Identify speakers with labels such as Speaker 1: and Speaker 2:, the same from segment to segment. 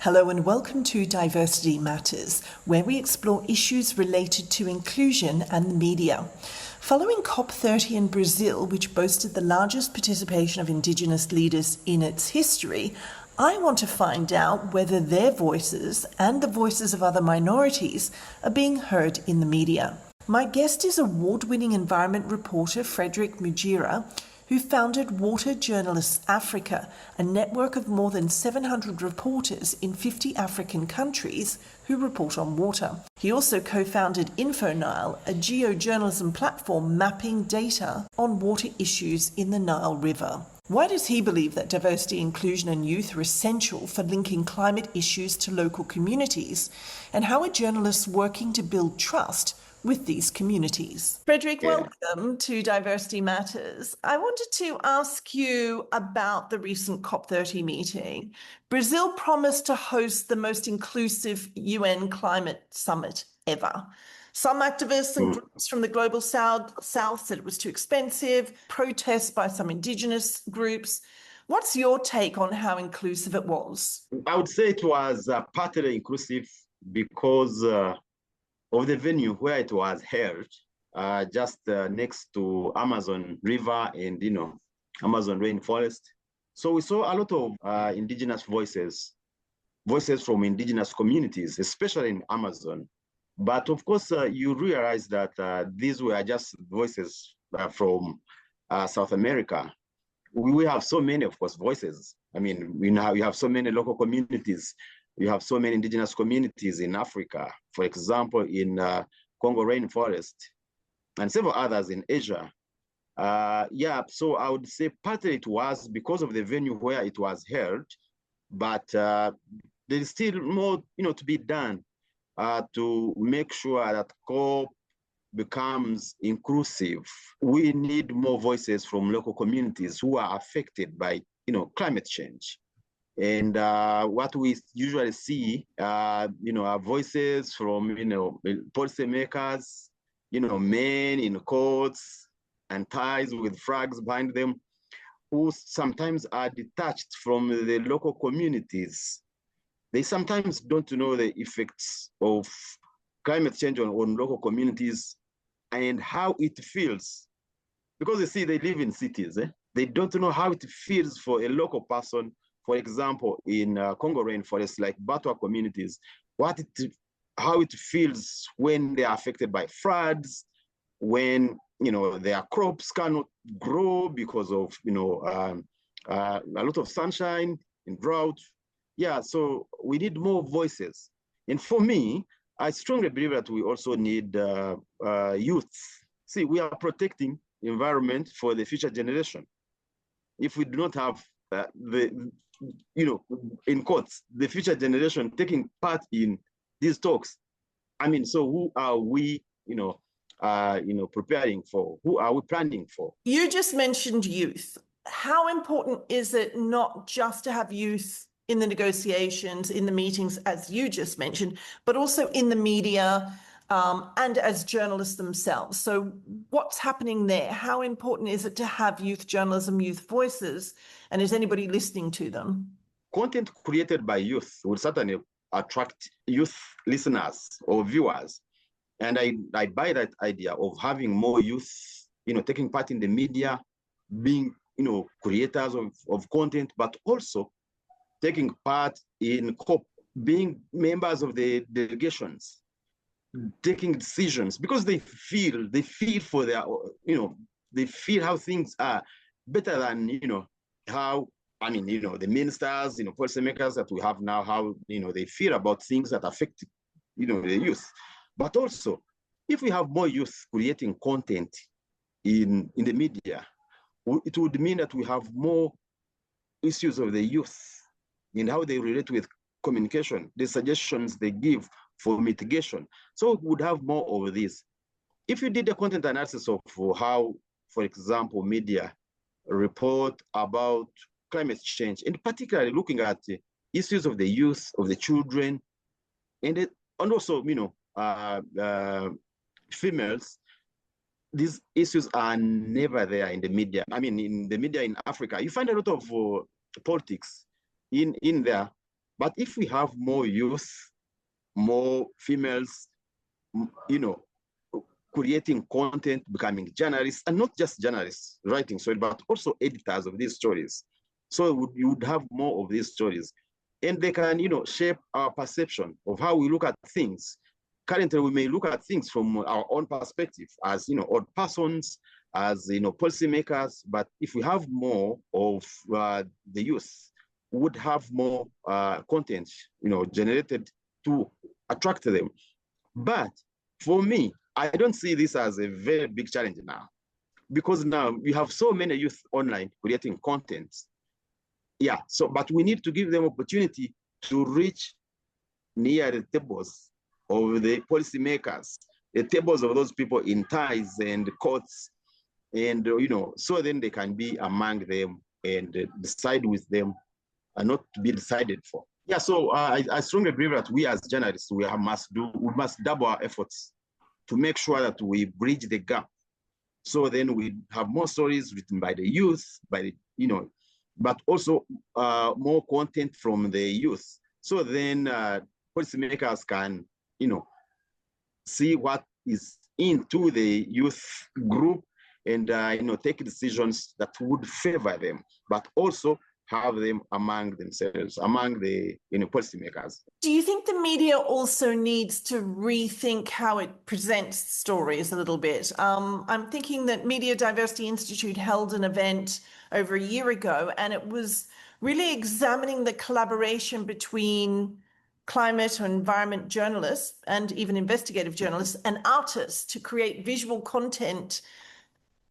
Speaker 1: Hello and welcome to Diversity Matters, where we explore issues related to inclusion and the media. Following COP30 in Brazil, which boasted the largest participation of Indigenous leaders in its history, I want to find out whether their voices and the voices of other minorities are being heard in the media. My guest is award-winning environment reporter Fredrick Mugira, who founded Water Journalists Africa, a network of more than 700 reporters in 50 African countries who report on water. He also co-founded InfoNile, a geojournalism platform mapping data on water issues in the Nile River. Why does he believe that diversity, inclusion and youth are essential for linking climate issues to local communities? And how are journalists working to build trust with these communities? Fredrick, welcome to Diversity Matters. I wanted to ask you about the recent COP30 meeting. Brazil promised to host the most inclusive UN climate summit ever. Some activists and groups from the global south said it was too expensive, protests by some indigenous groups. What's your take on how inclusive it was?
Speaker 2: I would say it was partly inclusive because of the venue where it was held, just next to Amazon River and, Amazon rainforest. So we saw a lot of indigenous voices from indigenous communities, especially in Amazon. But of course, you realize that these were just voices from South America. We have so many, of course, voices. I mean, you have so many local communities. You have so many indigenous communities in Africa, for example, in Congo rainforest, and several others in Asia. So I would say partly it was because of the venue where it was held, but there is still more, to be done to make sure that COP becomes inclusive. We need more voices from local communities who are affected by, climate change. And what we usually see, are voices from, policymakers, men in coats and ties with flags behind them, who sometimes are detached from the local communities. They sometimes don't know the effects of climate change on local communities and how it feels. Because you see, they live in cities. They don't know how it feels for a local person. For example, in Congo rainforest, like Batwa communities, how it feels when they are affected by floods, when their crops cannot grow because of a lot of sunshine and drought. Yeah, so we need more voices. And for me, I strongly believe that we also need youth. See, we are protecting the environment for the future generation. If we do not have in quotes, the future generation taking part in these talks, so who are we, preparing for? Who are we planning for?
Speaker 1: You just mentioned youth. How important is it not just to have youth in the negotiations, in the meetings, as you just mentioned, but also in the media and as journalists themselves? So what's happening there? How important is it to have youth journalism, youth voices, and is anybody listening to them?
Speaker 2: Content created by youth will certainly attract youth listeners or viewers. And I buy that idea of having more youth, taking part in the media, being, creators of content, but also taking part in COP, being members of the delegations, taking decisions, because they feel for their, they feel how things are better than, how, the ministers, policymakers that we have now, how, they feel about things that affect, the youth. But also, if we have more youth creating content in the media, it would mean that we have more issues of the youth and how they relate with communication, the suggestions they give for mitigation. So we would have more of this. If you did a content analysis of how, for example, media report about climate change, and particularly looking at the issues of the youth, of the children, and also, females, these issues are never there in the media. In the media in Africa, you find a lot of politics in there, But if we have more youth, more females, creating content, becoming journalists, and not just journalists writing stories, but also editors of these stories. So you would have more of these stories. And they can, shape our perception of how we look at things. Currently, we may look at things from our own perspective as, old persons, as, policymakers. But if we have more of the youth, we would have more content, generated to attract them. But for me, I don't see this as a very big challenge now, because now we have so many youth online creating content. Yeah, but we need to give them opportunity to reach near the tables of the policymakers, the tables of those people in ties and courts, and so then they can be among them and decide with them, and not to be decided for. Yeah, so I strongly believe that we as journalists, we must double our efforts to make sure that we bridge the gap. So then we have more stories written by the youth, but also more content from the youth. So then policymakers can, see what is into the youth group and, take decisions that would favor them, but also have them among themselves, among the policymakers.
Speaker 1: Do you think the media also needs to rethink how it presents stories a little bit? I'm thinking that Media Diversity Institute held an event over a year ago, and it was really examining the collaboration between climate or environment journalists and even investigative journalists and artists to create visual content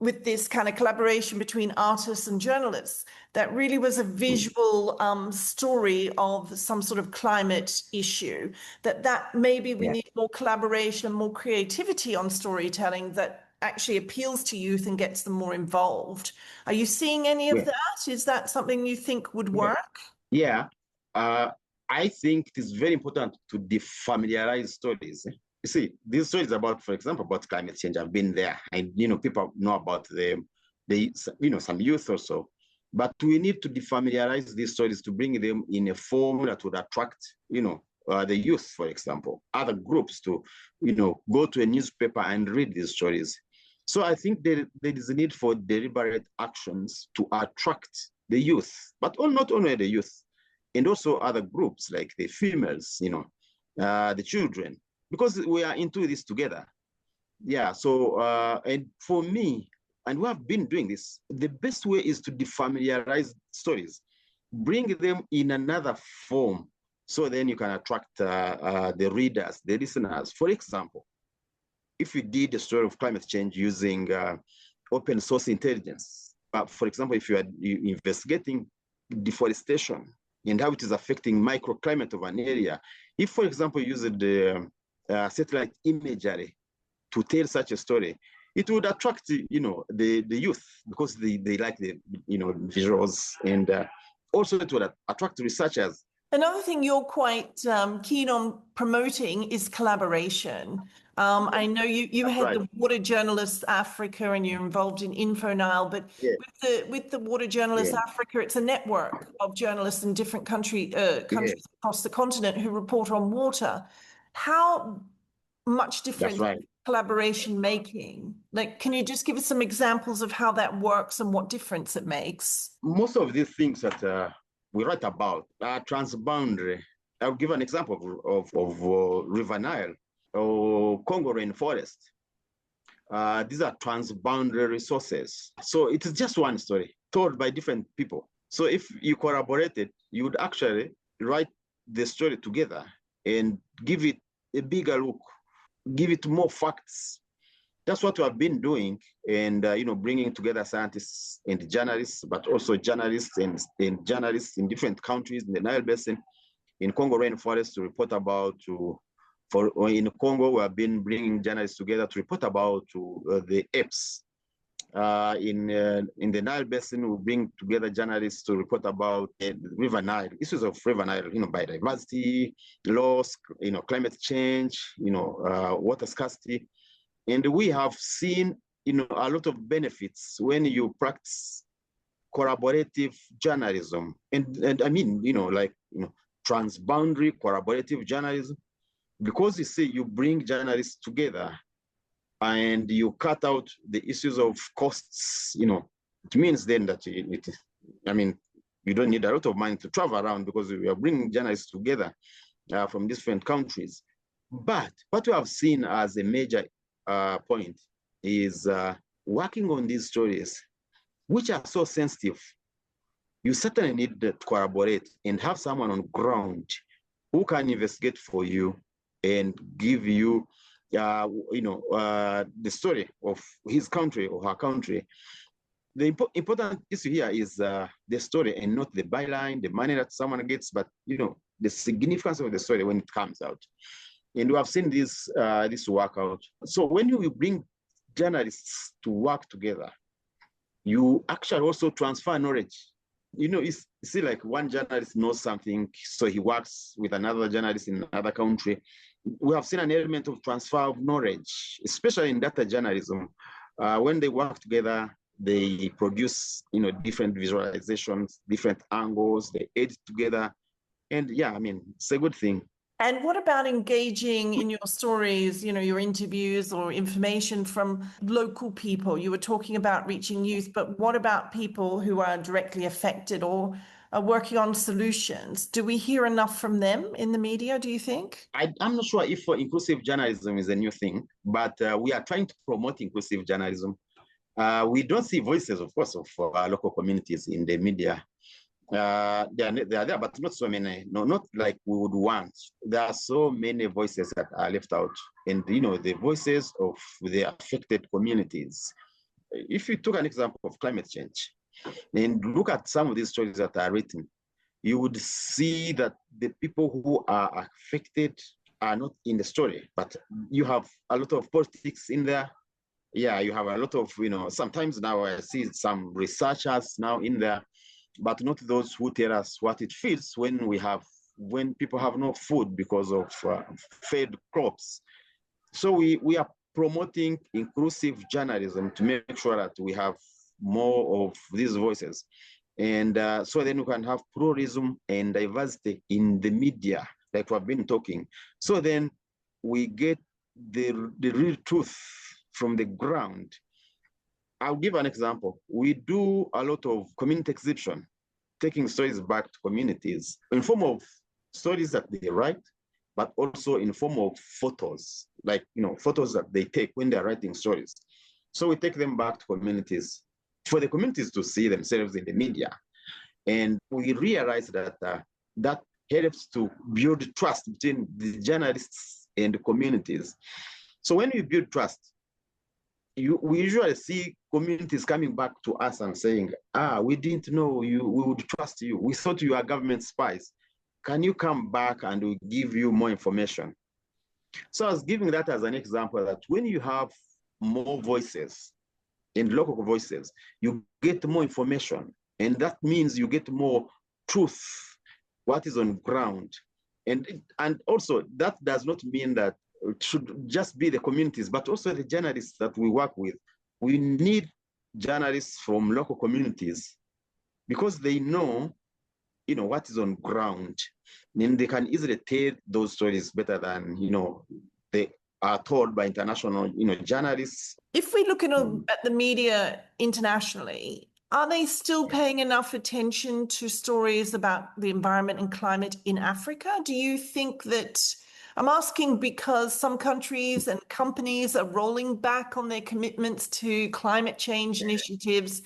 Speaker 1: with this kind of collaboration between artists and journalists. That really was a visual story of some sort of climate issue, that maybe we need more collaboration, more creativity on storytelling that actually appeals to youth and gets them more involved. Are you seeing any of that? Is that something you think would work?
Speaker 2: Yeah, I think it is very important to defamiliarize stories. You see, these stories about, for example, about climate change have been there, and people know about them. Some youth also, but we need to defamiliarize these stories to bring them in a form that would attract, the youth, for example, other groups to, go to a newspaper and read these stories. So I think there is a need for deliberate actions to attract the youth, but not only the youth, and also other groups like the females, the children, because we are into this together. Yeah, so, and for me, and we have been doing this, the best way is to defamiliarize stories, bring them in another form, so then you can attract the readers, the listeners. For example, if we did a story of climate change using open source intelligence, for example, if you are investigating deforestation and how it is affecting microclimate of an area, if, for example, you use the satellite imagery to tell such a story, it would attract, the youth, because they like the, visuals, and also it would attract researchers.
Speaker 1: Another thing you're quite keen on promoting is collaboration. I know you had the Water Journalists Africa, and you're involved in InfoNile, but with the Water Journalists Africa, it's a network of journalists in different countries across the continent who report on water. How much difference collaboration making? Like, can you just give us some examples of how that works and what difference it makes?
Speaker 2: Most of these things that we write about are transboundary. I'll give an example of River Nile or Congo rainforest. These are transboundary resources. So it is just one story told by different people. So if you collaborated, you would actually write the story together and give it a bigger look, give it more facts. That's what we have been doing, and bringing together scientists and journalists, but also journalists and journalists in different countries in the Nile Basin, in Congo rainforest to report about. In Congo, we have been bringing journalists together to report about the Apes. In the Nile Basin, we bring together journalists to report about River Nile, issues of River Nile, biodiversity, loss, climate change, water scarcity. And we have seen, a lot of benefits when you practice collaborative journalism. And I mean, transboundary collaborative journalism, because you see, you bring journalists together and you cut out the issues of costs. It means then that you don't need a lot of money to travel around because we are bringing journalists together from different countries. But what we have seen as a major point is working on these stories, which are so sensitive. You certainly need to collaborate and have someone on ground who can investigate for you and give you, the story of his country or her country. The important issue here is the story and not the byline, the money that someone gets, but the significance of the story when it comes out. And we have seen this work out. So when you bring journalists to work together, you actually also transfer knowledge. You see, like one journalist knows something, so he works with another journalist in another country. We have seen an element of transfer of knowledge, especially in data journalism. When they work together, they produce, different visualizations, different angles, they edit together. And it's a good thing.
Speaker 1: And what about engaging in your stories, your interviews or information from local people? You were talking about reaching youth, but what about people who are directly affected or are working on solutions? Do we hear enough from them in the media, do you think?
Speaker 2: I'm not sure if inclusive journalism is a new thing, but we are trying to promote inclusive journalism. We don't see voices, of course, of local communities in the media. They are there, but not so many. No, not like we would want. There are so many voices that are left out, and the voices of the affected communities. If you took an example of climate change and look at some of these stories that are written, you would see that the people who are affected are not in the story, but you have a lot of politics in there. Yeah, you have a lot of, sometimes now I see some researchers now in there, but not those who tell us what it feels when people have no food because of failed crops. So we are promoting inclusive journalism to make sure that we have more of these voices. And so then we can have pluralism and diversity in the media, like we've been talking. So then we get the real truth from the ground. I'll give an example. We do a lot of community exhibition, taking stories back to communities in form of stories that they write, but also in form of photos, like, photos that they take when they're writing stories. So we take them back to communities for the communities to see themselves in the media. And we realize that that helps to build trust between the journalists and the communities. So when we build trust, we usually see communities coming back to us and saying, we didn't know you, we would trust you. We thought you are government spies. Can you come back and we'll give you more information? So I was giving that as an example that when you have more voices and local voices, you get more information. And that means you get more truth, what is on ground. And also that does not mean that it should just be the communities, but also the journalists that we work with. We need journalists from local communities because they know, what is on ground. And they can easily tell those stories better than, they are told by international, journalists.
Speaker 1: If we look at the media internationally, are they still paying enough attention to stories about the environment and climate in Africa? Do you think that, I'm asking because some countries and companies are rolling back on their commitments to climate change initiatives.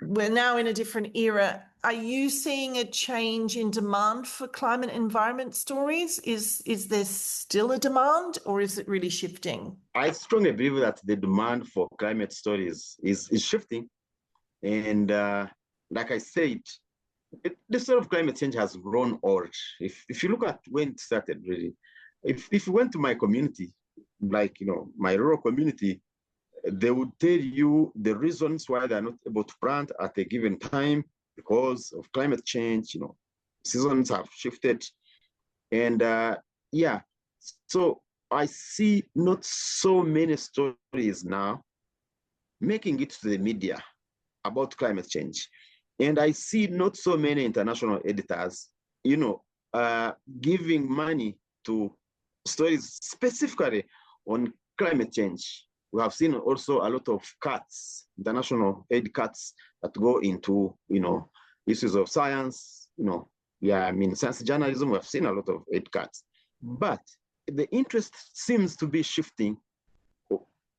Speaker 1: We're now in a different era. Are you seeing a change in demand for climate and environment stories? Is there still a demand, or is it really shifting?
Speaker 2: I strongly believe that the demand for climate stories is shifting. And like I said, the story of climate change has grown old. If you look at when it started, really, if you went to my community, like, my rural community, they would tell you the reasons why they're not able to plant at a given time because of climate change. Seasons have shifted. And so I see not so many stories now making it to the media about climate change. And I see not so many international editors, giving money to stories specifically on climate change. We have seen also a lot of cuts, international aid cuts that go into, issues of science, science journalism. We have seen a lot of aid cuts, but the interest seems to be shifting.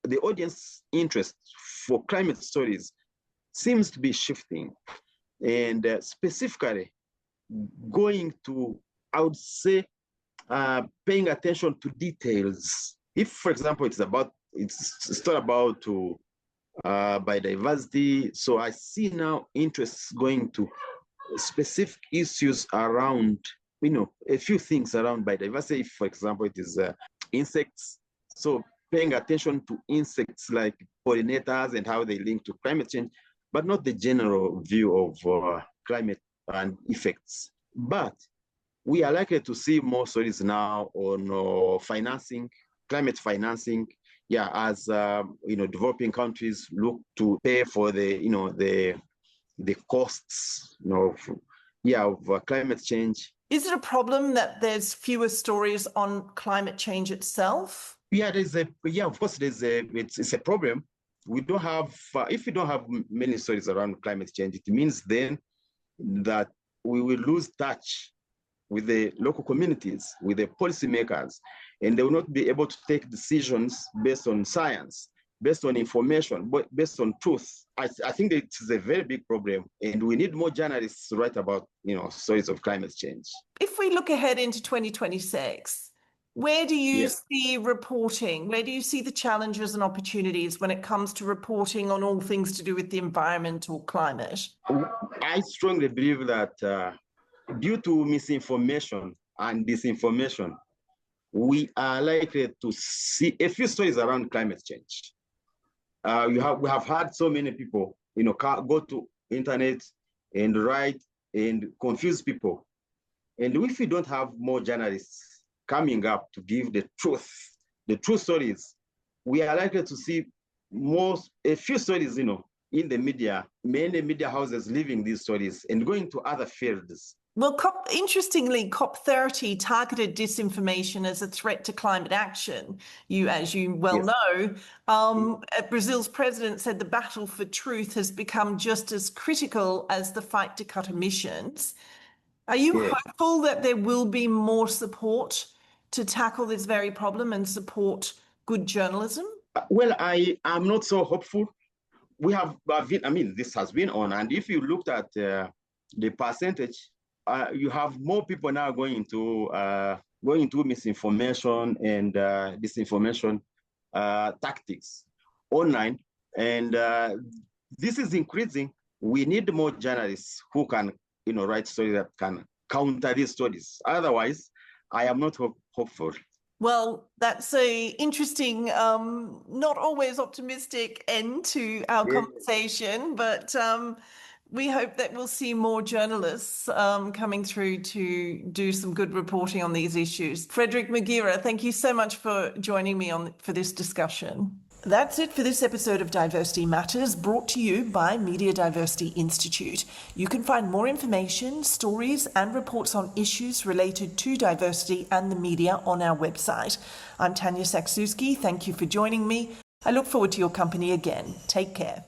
Speaker 2: The audience interest for climate stories seems to be shifting, and specifically going to, I would say, paying attention to details. If, for example, it's not about biodiversity, so I see now interests going to specific issues around, a few things around biodiversity. If, for example, it is insects, so paying attention to insects like pollinators and how they link to climate change, but not the general view of climate and effects. But we are likely to see more stories now on financing, climate financing, as developing countries look to pay for the costs, of climate change.
Speaker 1: Is it a problem that there's fewer stories on climate change itself?
Speaker 2: Yeah, of course, it's a problem. We don't have, if we don't have many stories around climate change, it means then that we will lose touch with the local communities, with the policymakers, and they will not be able to take decisions based on science, based on information, but based on truth. I think that it's a very big problem, and we need more journalists to write about, stories of climate change.
Speaker 1: If we look ahead into 2026, where do you see reporting? Where do you see the challenges and opportunities when it comes to reporting on all things to do with the environment or climate?
Speaker 2: I strongly believe that due to misinformation and disinformation, we are likely to see a few stories around climate change. We have had so many people, go to internet and write and confuse people. And if we don't have more journalists coming up to give the true stories, we are likely to see a few stories, in the media, many media houses leaving these stories and going to other fields.
Speaker 1: Well, interestingly, COP30 targeted disinformation as a threat to climate action. As you well know, Brazil's president said the battle for truth has become just as critical as the fight to cut emissions. Are you hopeful that there will be more support to tackle this very problem and support good journalism?
Speaker 2: Well, I am not so hopeful. This has been on, and if you looked at the percentage, you have more people now going into misinformation and disinformation tactics online, and this is increasing. We need more journalists who can, write stories that can counter these stories. Otherwise, I am not hopeful.
Speaker 1: Well, that's an interesting, not always optimistic end to our conversation, but we hope that we'll see more journalists coming through to do some good reporting on these issues. Fredrick Mugira, thank you so much for joining me for this discussion. That's it for this episode of Diversity Matters, brought to you by Media Diversity Institute. You can find more information, stories, and reports on issues related to diversity and the media on our website. I'm Tanya Saksuski. Thank you for joining me. I look forward to your company again. Take care.